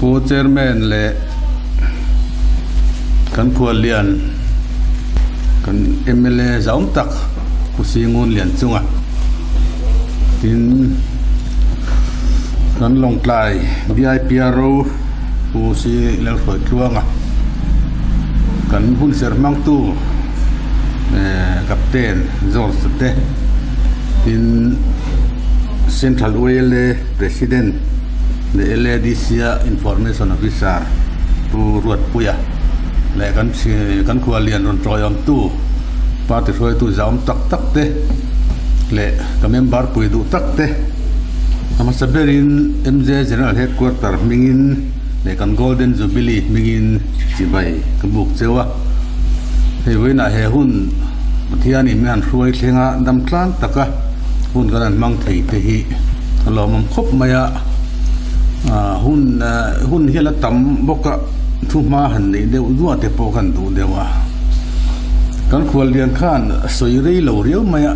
ผู้เจอร์แมนเละกันขวดเลียนกันMLAจ้องตักผู้สิงห์เลียนจุงอ่ะทินกันลงไกล DIPRO ผู้สิเลี้ยงฝอยจ้วงอ่ะกันหุ่นเสือมังตู้กับเต้นจอร์สเต้ทิน Central OL President the LADCA Information Officer ผู้รวดปุยและกันขวดเลียนรอนจอยอมตู้ปาติช่วยตู้จ้องตักเต้และก็เมมเบอร์ปุยดูตักเต้อามาสับเบริน MJ General Headquarter มิงินและกัน Golden Jubilee มิงินจีบไปกับบุกเจ้าเฮ้ยวันน่ะเฮ้หุ่นที่อันนี้มีอันช่วยเลี้ยงดำคลานตะกะหุ่นกันมังไทยเตหิเรามันครบมายะหุ่นเฮลัตัมบกะทุ่มมาหันนี่เดี๋ยวดูว่าเตปกันดูเดี๋ยวว่ากันควรเรียนข้านสวยรีเหล่าเรียวมายะ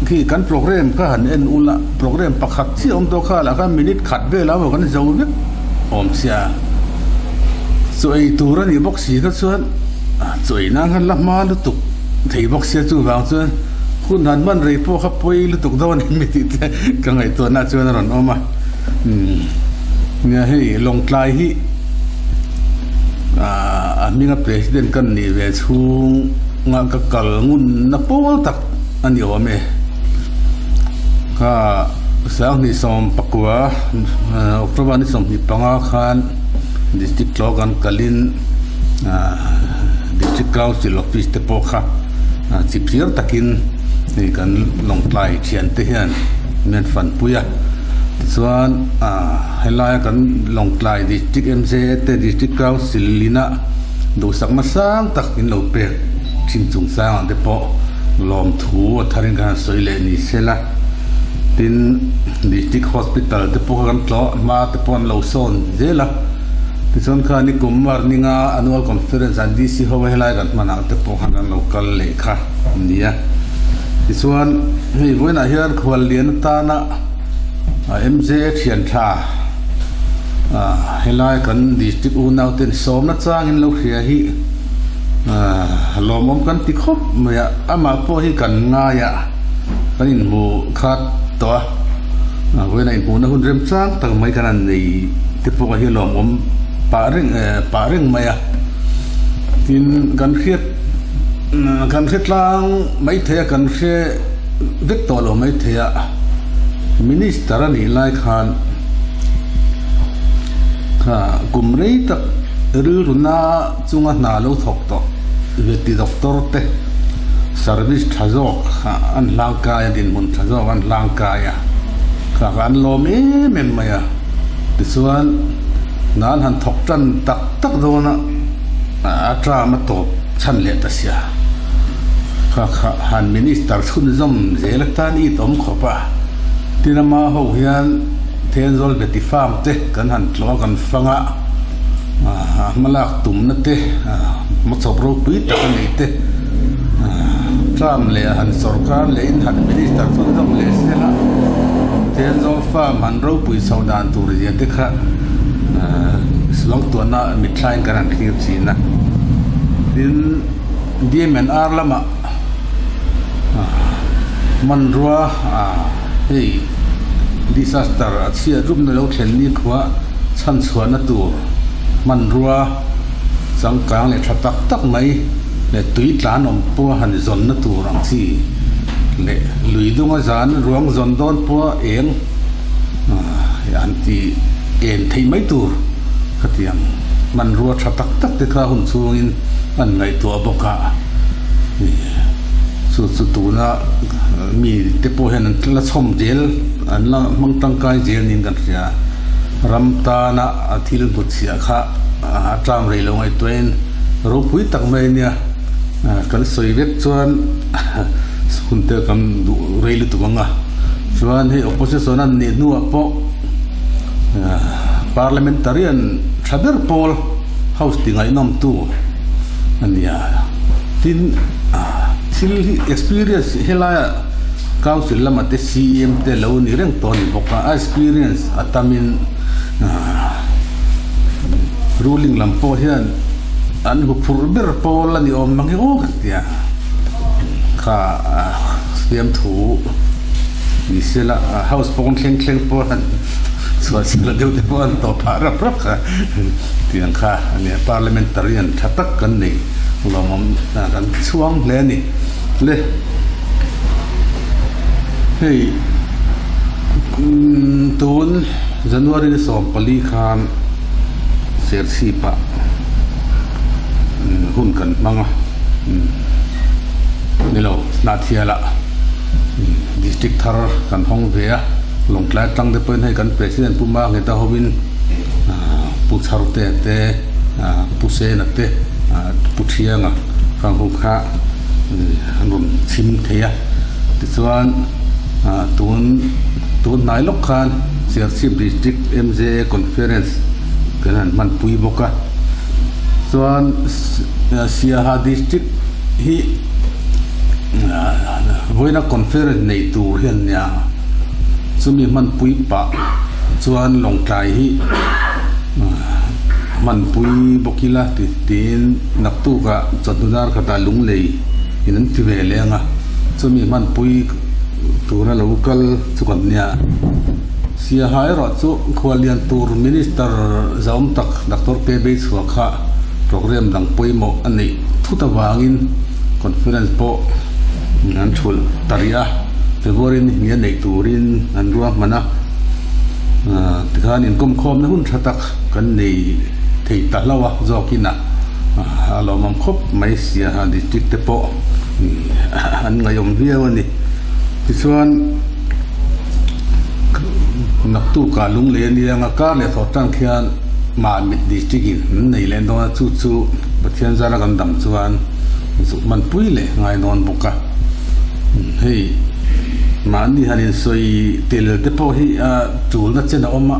ที่กันโปรแกรมก็หันเอ็นอุละโปรแกรมประคับที่อมตัวข้าแล้วก็มินิขัดเวลาว่ากันจะเอาวิบอมเสียสวยตัวนั้นนี่บอกสีก็ส่วนสวยนั่งกันละมาลุตุกที่บอกเสียจู่บางส่วนคุณหันมันรีพวกขับไปลุตุกโดนไม่ติดกังไอตัวน่าช่วยนั่นออกมาเนี่ยให้ลงไกลที่มีกับ President กันนี่เวชูงานกับกลงุนนับปวดตักอันเดียวว่าเมก็สังนิสมปักว่าอุปนิสมนิปังอาคาร District ลกันกลินDistrict Council Office เตปอค่ะจิบเสียตักินนี่กันลงไกลเชียนเทียนเมียนฝันปุยส่วนให้ไล่กันลงไกล District MJ เต District Council ลินะดูสักมาสร้างตักกินเราเปรย์ชิมจุงสร้างเดปอลอมถูทาริงกันสวยเลยนี่เสละทิน District Hospital เดปอกันต่อมาเดปอนเราโซนเจละที่ส่วนข้านี่กุมวาร์นิงา Annual Conference อันดีสิเขาให้ไล่กันมาหนักเดปอกันเราคัลเลขาเนี่ยที่ส่วนให้เวน่าเฮียนควรเรียนตานะMJ เขียนท่าให้ไล่กัน District อุณเอาเต็นสมนัดสร้างเห็นเราเขียฮีลมอมกันติดคบเมื่ออามาพอให้กันง่ายกันอินหูขาดตัวเวลาอินหูนะคุณเริ่มสร้างตั้งไม่กันนี่ที่พวกที่ลมอมป่าเร่งเมื่อที่กันเครียดล่างไม่เทียกันเครียดวิกตอร์ไม่เทียมินิสเตอร์นี่ไล่ขานกุมรีตักหรือรุนาจุงนาลูทอกต่อเวทีด็อกเตอร์เตสร์วิสทัศน์อันร่างกายดินมุนทัศน์อันร่างกายข้ากันลมเม่นมาที่ส่วนนั้นหันทอกจันตักโดนอัตรามาตบชันเลียดเสียข้าหันมินิสเตอร์ชุนจอมเจลักตานีต้มขบที่นำมาหูเฮียนเทนโซลเบติฟาร์มเตกันหันทะเลาะกันฟังมาลากตุ่มนั่นเตะมาสอบรูปวิตกันนี่เตะทรัมป์เลยหันสอร์การเลยหันมินิสเตอร์สุดท้ายเลยเสียละเทนโซลฟาร์มหันรูปวิสาวดานตูริยันเตะค่ะสลองตัวน่ะมิตรไลน์กันที่จีนนะดินดีเมนอาร์ละมามันรัวเฮ้ยดิซาสเตอร์เสียรูปในโลกเห็นนี่ขวาชั้นสวนนั่นตัวมันรัวสังกังเลยชัดตักไหมเลยตุยตานอมปัวหันจนนั่นตัวรังสีเลยลุยดวงอาจารย์รวงจนโดนปัวเองอันที่เอ็นที่ไม่ตัวก็เตียงมันรัวชัดตักที่ข้าหุ่นสูงอินอันไหนตัวบกะสุดตัวน่ะมีเตปโอเห็นละชมเจลอันละมังตังกายเจลนินกันเสียรำตานะทิลบุตรเสียค่ะจามเรลงไอตัวเองรูปวิตักไม่เนี่ยกันสวยเวทส่วนคุณเตอร์กันดูเรลุตุกังอ่ะส่วนให้ opposition นั้นเนี่ยนัวปะ parliamentarian ชาเบอร์พอล house ติงไอ้น้ำตู้อันนี้ทินexperience เฮล่า council ละมาเต CM เตเลวนี่เรื่องตอนนี้บอกว่า experience อัตมิน ruling lampo hian an hu phurber pol ani om mangi o katia kha siam thu ni sela house pong kleng po han so sela deu te po an to para prap kha tiang kha ani parliamentarian thatak kan nei lomom kan chuang le ni le hey tun January ni som pali khan sersi pa hun kan manga nilo na thiala district thar kan hong vea longklai tang de pen hai kan president puma nge ta hobin pu charte te pu se na te pu thianga phang hu kha anum chim theya ti chuan tun nai lok khan sersi district MJ conference kan man pui boka chuan Siaha district hi voina conference nei tur hian nya chumi man pui pa chuan longtlai hi man pui bokila ti tin naktu ka chadudar khata lunglei inan ti ve lenga chumi man pui tura local chukan nya Siaha ro chu khwalian tur minister zaum tak Dr. PB Suakha program dang poimo ani thuta wangin conference po nan thul taria February ni nei turin an ruang mana tikhan in kom khom na hun thatak kan nei thei ta lawa zokina alo mam khop mai Siaha district te po an ngayom viawani tichuan naktu ka lung le ni anga ka le thotan khian ma mit district in nei len do chu chu pathian zara kan dam chuan zu man pui le ngai non buka hei man ni hanin soi tel te po hi chul na chena oma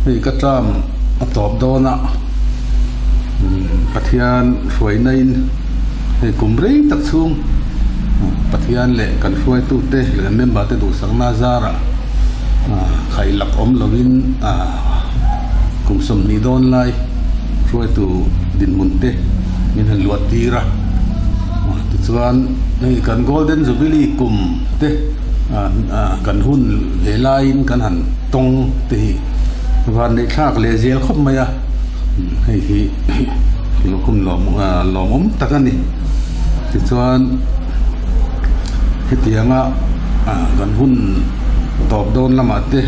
hei ka tram atop do na pathian foi nain hei kumrei tak chung pathian le kan foi tu te le member te du sang na zara khai lak om lovin kum som ni don lai foi tu din munte min han luatira ti chuan nei kan golden jubilee kum te kan hun velain kan han tong te van nei thak le zel khop maya hei hi kum lom takani ti chuan hetianga kan hun top don lama te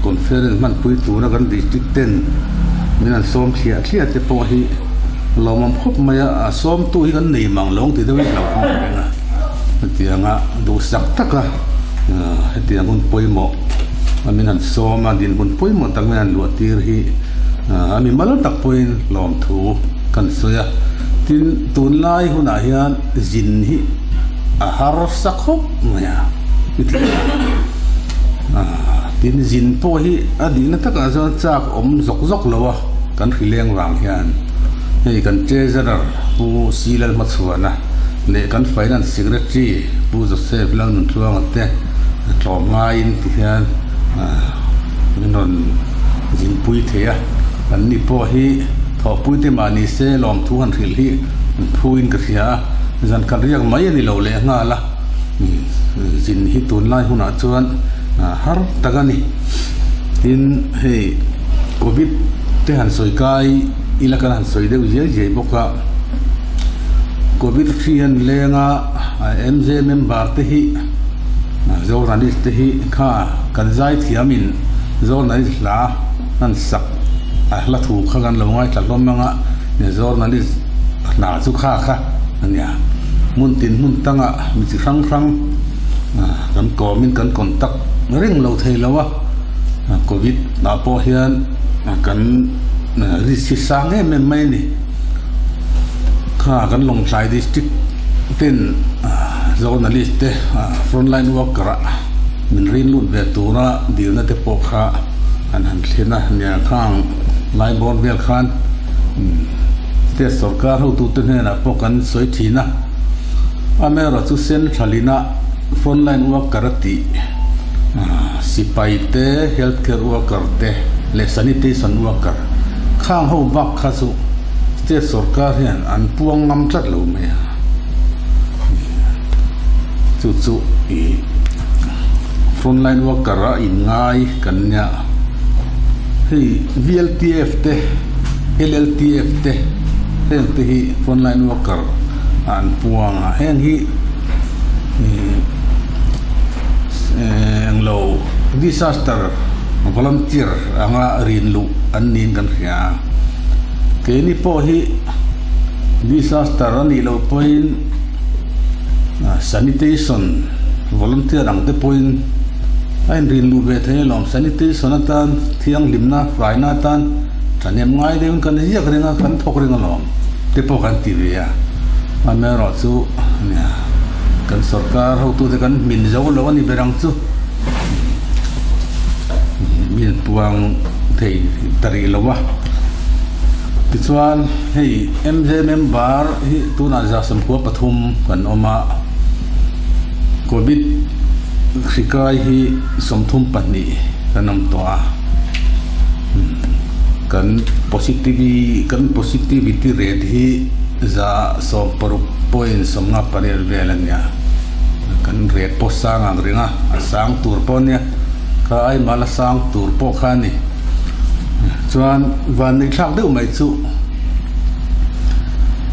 conference man pui tu na kan district 10 minan som thia te po hi lomam khop maya som tu hi kan nei mang long ti dewi lo hong nga tianga du sak taka tiang un poimo minan som din un poimo tang minan luatir hi ami malo tak poin lom thu kan soya tin tun lai huna hian zin hi a har sakhop maya tin zin po hi adina taka zon chak om zok lawa kan hileng wang hian hei kan treasurer pu silal machuana le kan finance secretary pu Joseph lang nun thuang te tlom ngain ti hian non zin pui thea kan ni po hi tho pui te mani se lom thu han thil hi phuin ka thia zan kan riak mai ani lo le nga la zin hi tun lai huna chuan har tagani tin hei covid te han soi kai ila kan han soi de je boka covid thian lenga MJ member te hi journalist te hi kha kan zai thiamin journalist la nan sak la thu kha gan lo ngai tla lomanga ne journalist na chu kha ania mun tin mun tanga mi chi rang kan ko min kan contact ring lo thei lawa covid na po hian kan risk sang em mai ni kha kan long sai district ten journalist te frontline worker min rin lut ve tura dil na te po kha an han thena nya khang lai bon vel khan te sarkar hu tu te na po kan soi thina amera chu sen thalina frontline worker ti sipai te healthcare worker te le sanitation worker ข้างหัวบักข้าสุเจ้าสรการเห็นอันพวงงำจัดลูกไหมจุดอีฟรอนไลน์วักกระอินง่ายกันเนี่ยให้ VLTF เต LLTF เตเห็นที่ฟรอนไลน์วักกระอันพวงเห็นที่เรา disaster volunteer อังอารินลูอันนี้กันเสียเกนี่พอที่ disaster อันนี้เราเป็น sanitation volunteer อังเตเป็นไอ้รินลูเวทให้ลอง sanitation นั่นตันเที่ยงลิมนะไฟนั่นตันฉันยังง่ายเดี๋ยวกันเรียกเรื่องกันทกเรื่องลองเตปกันทีเดียมันไม่รอดสู้เนี่ยกันสการเขาตัวกันมินเจ้าแล้ววันนี้ไปรังสู้มินปวงเทตรีแล้ววะที่ส่วนให้ MJ member ที่ตัวน่าจะสมควรปฐมกันออกมาโควิดสิกายที่สมทุมปันนี้กันนำตัวกัน positivity rate ที่จะสอบปรุปอยน์สมนับปริเวลเนี่ยกันเรียกพอสร้างอะไรนะสร้างตัวปอนเนี่ยก็ไอ้มาละสร้างตัวปอขานี่ส่วนวันนี้ชักเดือดไม่สู้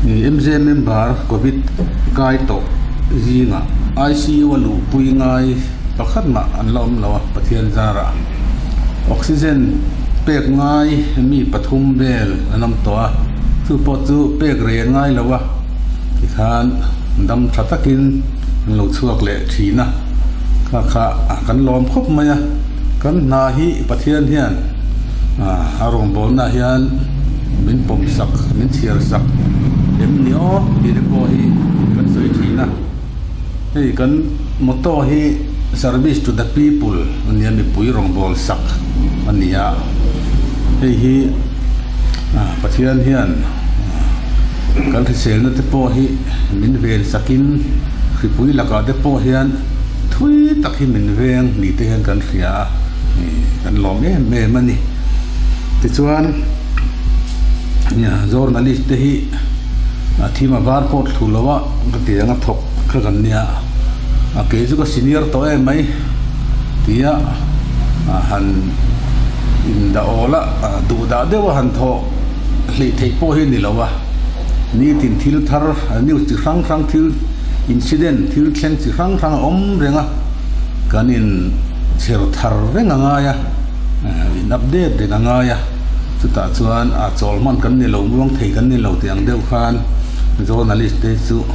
นี่ MJ member ก็วิดกายตกจีน่ะ ICU วันลูปุยง่ายประคัดมาอันล้อมเราประเทศจาระออกซิเจนเปียกง่ายมีปฐุมเบลน้ำตัวสู้ปอดสู้เปียกเรียนง่ายแล้ววะที่ขานดำชัดตะกินเราช่วยเละทีนะข้ากันล้อมครบไหมกันนาฮีประเทศเฮียนอารมณ์บนนาฮียนมินปมสักมินเชียร์สักเอ็มเนียวดีเด็กบ่ฮีกันสวยทีนะให้กันมอโต้ฮี service to the people มันยังมีปุ๋ยรองบอลสักมันนี่อะให้ฮีประเทศเฮียนกันที่เซลนั่นที่พอฮีมินเวลสักินคือปุ๋ยหลักการที่พอเฮียนทุยตักให้มินเวงนี่ที่เห็นกันเสียกันหลอมเอ๊ะเมื่อมันนี่ที่ส่วนเนี่ย journalist ที่ที่มาบาร์โพดถูกแล้วว่าก็เตียงถกคือกันเนี่ยเกี่ยวกับ senior ตัวเองไหมที่หันอินดาโอละดูดาเดียวหันทอหลีเทปโป้เห็นนี่แล้ววะนี่ทิ้งทิลทาร์นิวส์ครั้งทิลอินซิเดนทิลเชนครั้งเรื่องกันอินเชอร์ทาร์เรื่องง่ายอินอัปเดตเรื่องง่ายสุดท้ายส่วนจอลมันกันนี่เราไม่ต้องเทกันนี่เราเตียงเดียวกันjournalist ที่สุด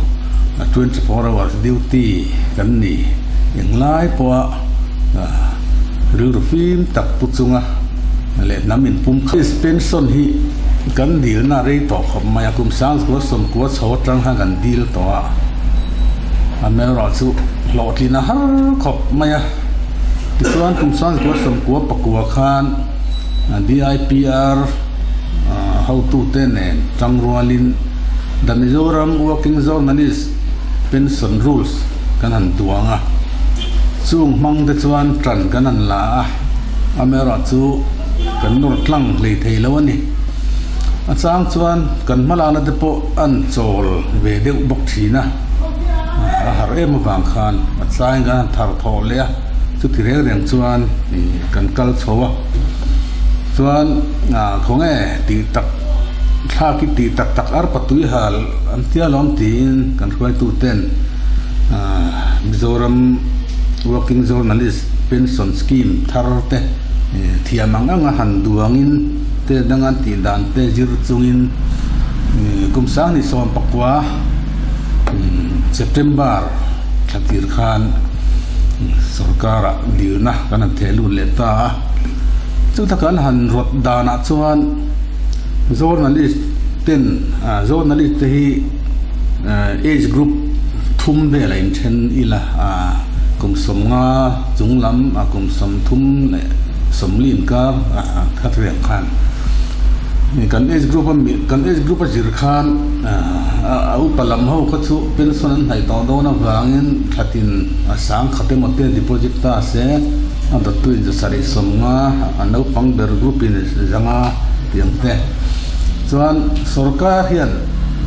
24 hours duty กันนี่อย่างไรพอหรือฟิล์มตักปุจจุงเล่นน้ำมินปุ่มคือเป็นส่วนที่กันดีลน่าเรียต่อขบมาคุมสร้างกุศลกุศลจังหากันดีลต่ออเมริกาสุหลอดที่น่าขบมาที่ส่วนคุมสร้างกุศลกุศลปกัวขาน DIPR how to tenจังรัวลินดันมิโซรัม working journalist เป็นส่วน rules กันหันตัวซึ่งมังแต่ส่วนตรันกันนั่นละอเมริกาสุกันนอร์ทลังเลยเทแล้ววันนี้สร้างส่วนกันมาลานาเดโปอันโซลเวเดกบกชีนะหาเอ็มฟังขานสร้างกันทาร์ทอลเลยสุดที่เรื่องส่วนกันกัลโซวะส่วนของตีตักถ้าคิดตีตักอาร์ปัตุยฮัลอันที่ล้อมตีนกันคอยตูเต้นมิโซรัม working journalist pension scheme ทาร์เตที่มังหันดวงอินเตดังอันตีดันเตจิรจุงอินกุมสังนิสอมปักวาSeptember ขัดตีร์ขานสรการดีนะกันเทลุเลต้าซึ่งถ้ากันหันรถดานาส่วน journalist เป็นjournalist ที่ age group ทุ่มเบลล์เช่นอีละกุมสมงาจุงลำกุมสมทุ่มเลยสมลินก็ขัดเรียงขันนี่กันเอชกรุ๊ปมีกันเอชกรุ๊ปจิรขานเอาปลำเขาขัดสุเป็นส่วนไหนต่อโดนวางเงินขัดินสังขัดหมดเตดิโพซิตาเสอันตัดตัวจะสริสมงาอันเอาฟังเบอร์กรุ๊ปเป็นจังอาเพียงแต่ chuan sarkar hian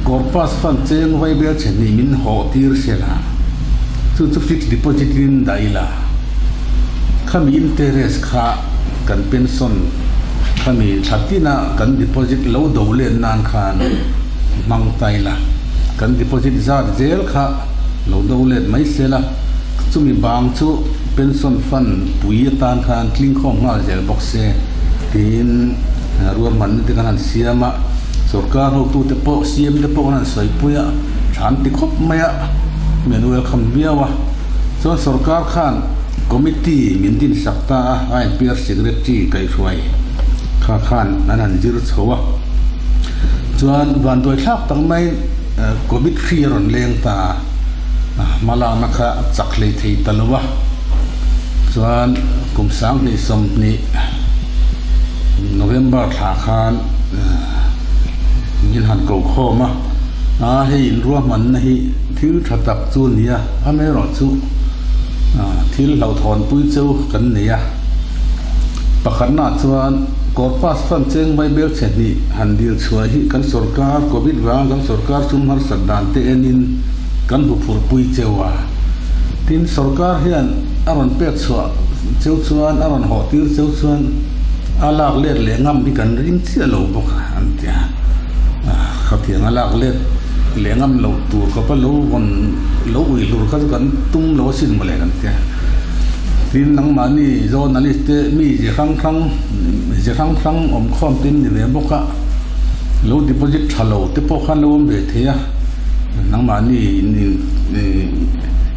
corpus fund cheng vai bel chen ni min ho tir sela chu fixed deposit in daila khami interest kha kan pension khami thatina kan deposit lo do len nan khan mang taila kan deposit zat zel kha lo do len mai sela chumi bang chu pension fund pui tan khan tling khom ngal zel box se tin ruam man te kan siama sarkar ho tu te po siam te po nan soi puya than ti khop maya men welcome biawa so sarkar khan committee min din sakta ai peer secretary kai ruai kha khan anan jir chowa chuan van doi thak tang mai covid free ron leng ta mala nakha chaklei thei talwa chuan kumsang ni som ni November thla khan yin han ko khoma hei ruwa man na hi thil thatak chu nia ame ro chu thil lau thon pui cheu kan nia pakhatna chuan corpus fund cheng mai bel chen ni han dil chhuai hi kan sarkar covid wang kan sarkar chum har sadan te enin kan bu phur pui chewa tin sarkar hian aron pek chwa cheu chuan aron ho tir cheu chuan alak let le ngam ni kan ring chia lo bok an tia khathiang alak let le ngam lo tur ko pa lo won lo ui lur ka kan tum lo sin mo le kan tia tin nang mani journalist te mi je khang khang om khom tin ni ve boka lo deposit thalo te po khan lo be thea nang mani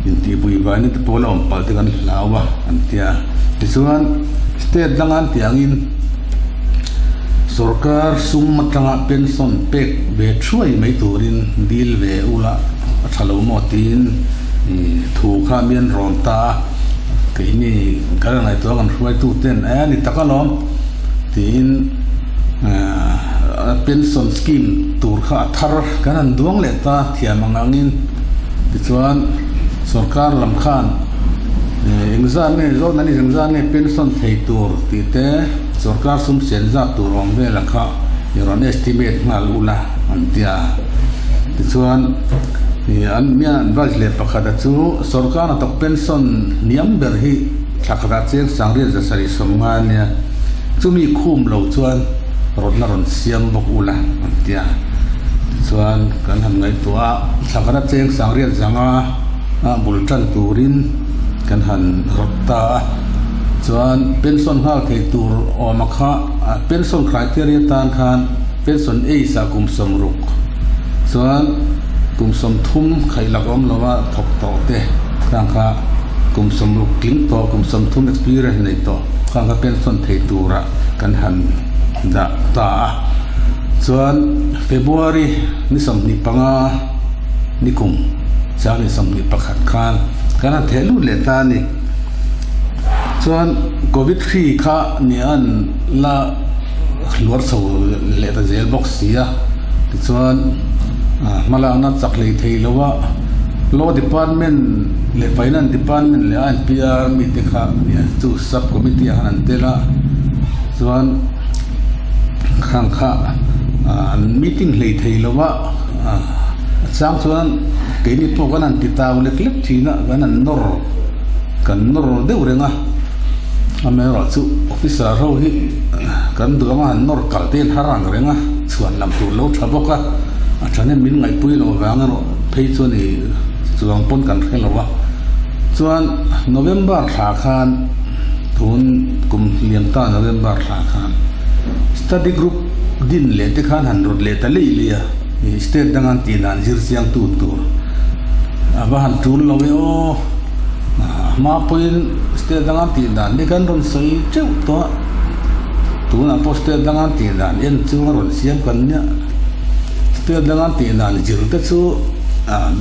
in ti bui ba ni te po lo pal te kan lawa an tia tisuan state dangan tiangin sarkar sum matanga pension pek be throi mai turin dil ve ula thalo mo tin thu kha mian ron ta cái này cái này tôi còn không tu tên ni takalom tin pension scheme tur kha thar kan duang le ta thiam angin tichuan sarkar lam khan exam ne zo nani exam ne pension thei tur ti te sarkar sum sen za tur rom ve la kha yaron estimate ngal ula antia tichuan ni an mian vajle pakhada chu sarkar atok pension niam ber hi thakra cheng sangri za sari somania chumi khum lo chuan ron siam bok ula antia chuan kan han ngai tua thakra cheng sangri zanga bultan turin kan han rotta chuan pension hal thei tur omakha pension criteria tan khan pension e sa kum somruk chuan kum som thum khai lagom lawa thok to te tang kha kum som ruk kling to kum som thum experience nei to kang ka pension thei tura kan han da ta chuan February ni som ni panga ni kum cha ni som ni pakhat khan kana thelu le ta ni chuan covid free kha ni an la luar so le ta zel box sia chuan malana chaklei thei lowa law department le finance department le NPR mi te kha chu sub committee han tela chuan khang kha meeting lei thei lowa chang chuan ke ni po kan an titaw le clip thina kan nor deu renga amero chu officer ro hi kan duama nor kalten harang renga chuan lam tu lo thaboka achane min ngai pui lo wanga no phei chu ni chuang pon kan khelawa chuan November thla khan thun kum liam ta November thla khan study group din le te khan 100 le ta le lia state dangan ti nan jir siang tu aba han tul lo o ma poin state dangan ti dan ni kan ron sei cheu to tu na post dangan ti dan en chu ron siam kan nya state dangan ti dan jir ta chu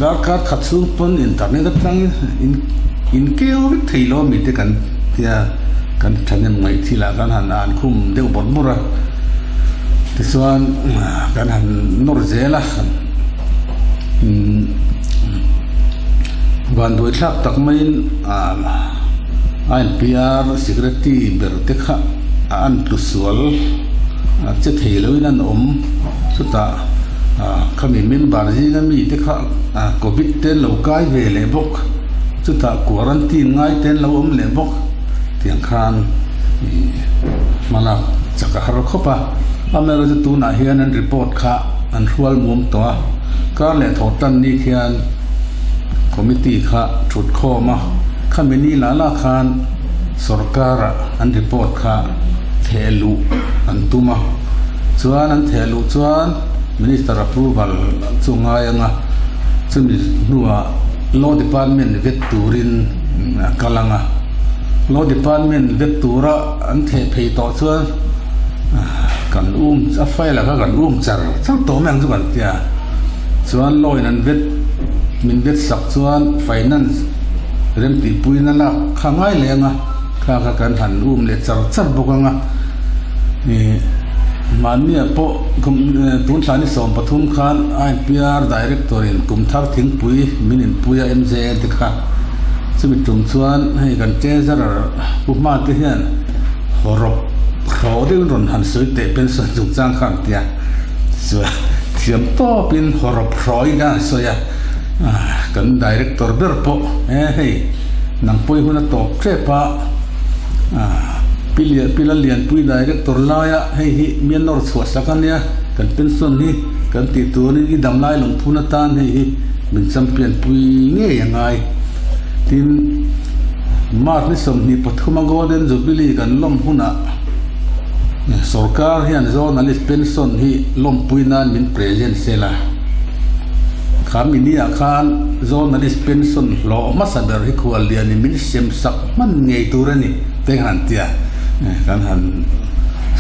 dar card khatsun pon internet tang in keo thailo mi te kan tia kan thanen ngai thila kan han an khum deu bor bora tisuan kan han nor zela ban doi thak tak main NPR security ber te kha an tlusual che theiloin an สุดท้ายเขามีมินบาร์จีนั้นมีที่เขาโควิดเต้นเราใกล้เวลบกสุดท้ายควอรันตีนง่ายเต้นเราเลบกเที่ยงคานมาลักจากฮารุขปะอเมริกาตัวน่ะเฮียนันรีพอร์ตค่ะอันรัวมุมตัวก็เลยถอดตันนี้เฮียนคอมมิตี้ค่ะชุดข้อมาข้ามีนี่หลายคานสรการอันรีพอร์ตค่ะเทลูอันตุมาส่วนอันเทลูส่วนมินิสเตอร์พูบัลส่งงานงะซึ่งมีนัว law department เวทตูรินกำลังlaw department เวทตูระอันเทเพย์ต่อส่วนกันจะไฟแล้วก็กันจัดทั้งตัวแมงทุกคนเดียส่วนลอยนั้นเวทมินเวทสักส่วนไฟนั้นเริ่มตีปุยนั่นละข้างง่ายเลยข้ากันหันเลยจัดบุกนี่มันเนี่ยพอตุนสานิสมปฐุมขานIPR Directorin กุมทักทิ้งปุยมินินปุยMJ ติค่ะซึ่งเป็นจุ่มส่วนให้กันเจสระบุกมาที่เห็นรบเขาได้รอนหันสวยเตะเป็นส่วนจุกจ้างข้างเตียสวยเทียมต่อเป็นรบร้อยกันสวยกัน Director เบอร์ปอเฮ้ยนังปุยคนตบเจ็บปะพิลเลียนปุยได้ก็ตัวลายให้เมียนอร์สวสกันเนี่ยกันเป็นส่วนนี้กันติดตัวนี้ดำลายลงทุนตานให้เป็นจำเป็นปุยเงี้ยยังไงทีมมาร์นิสมนี่ปฐุมโกลเด้นจูบิลีกันล้มหุ่นสรการเฮียนโซนัลิสเป็นส่วนที่ล้มปุยนั้นเป็นเพรสเซนเซล่าขามินี่อาคารโซนัลิสเป็นส่วนหล่อมาสันเดอร์ที่ควรเรียนนี่มินเซมสักมันไงตัวนี้เต็งหันเตียกันหัน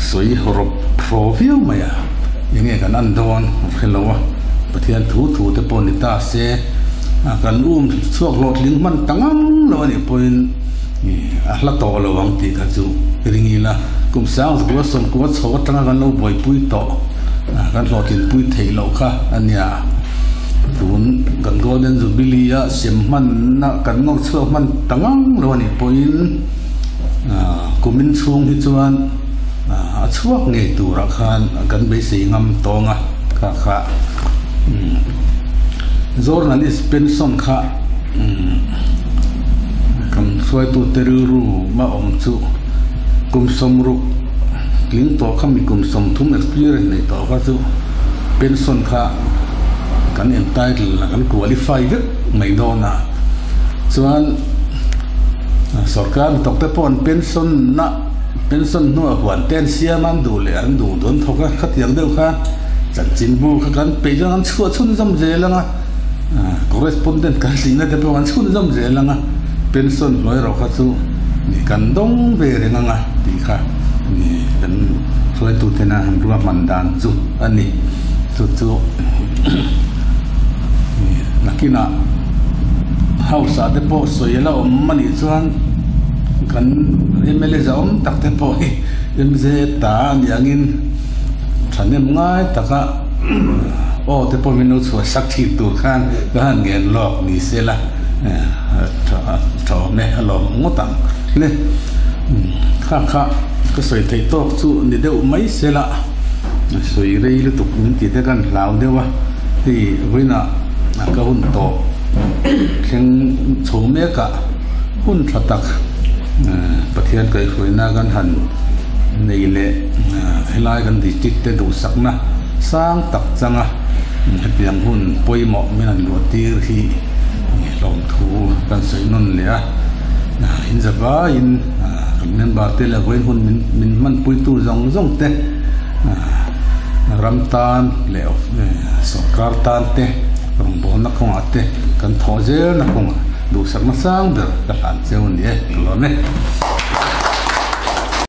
สวยรบโปรฟิลมาอย่างเงี้ยกันอันโดนเห็นแล้วว่าประเทศถูแต่ปนิตาเสกันช่วงรถลิงมันตั้งแล้วนี่ปนนี่ละต่อระวังตีกันจูเรื่องนี้ละกุมสาวตัวสมกุมสาวตั้งกันเราบ่อยปุยต่อกันรอกินปุยเทเราค่ะอันเนี้ยตุนกันโกลเด้นจูบิลีอะเสียมมันนักกันนอกช่วงมันตั้งแล้วนี่ปนกุมินช่วงที่ชวนช่วงนี้ตัวราคากันไปสีงามตองค่ะโซนนั้นเป็นส่วนค่ะคำสวยตัวเตรูรูมาอมจุกุมสมรุกลิงตัวเขามีกุมสมทุ่ม experience ในตัวเขาจุเป็นส่วนค่ะกันเอ็นไตล์กัน qualified ไม่โดนส่วนสรการตกแต่ปนเป็นส่วนนัวหัวเต้นเสียมันดูเลยอันดูโดนทกขัดอย่างเดียวค่ะจันจินบูกันไปจนชั่วชุนจำเจริญcorrespondent กันสินะแต่พวกมันชุนจำเจริญเป็นส่วนน้อยเราค่ะสู้นี่กันดงเวรนังดีค่ะนี่กันช่วยตุเทนะหันรัวมันดานจุอันนี้จุนี่นักกินะเฮาสาเดปอสวยแล้วมันอีส่วนกันMLAจะตักเดปอMZตาอย่างนี้ฉันยังง่ายแต่ก็โอ้เดปอมินุสวยสักทีตัวข้างก็หันเงินหลอกนี่เสียละชอบเนี่ยหลอกงตังเนี่ยข้าก็สวยไทยโตสู้นี่เดี๋ยวไม่เสียละสวยเลยลุตุกมินติดกันลาวเดียววะที่วินาก็หุ่นโตเข่งโฉมเมกะหุ่นทัตักประเทศเกยคุยนากันหันในเละให้ไล่กันดิจิตเตดูสักนะสร้างตักจังเพียงหุ่นป่วยเหมาะไม่หันหลวดตีที่ลองทูกันสวยนนเลยอินจะบ้าอินเงินบาทเตละเว้นหุ่นมันป่วยตู้จงเตรำตานเลี้ยวสกัดตานเตรำบอนักของอาเตกันทอเจอนักของดูสักมาสร้างเดือดกันเจ้าเนี่ยหล่อเนี่ย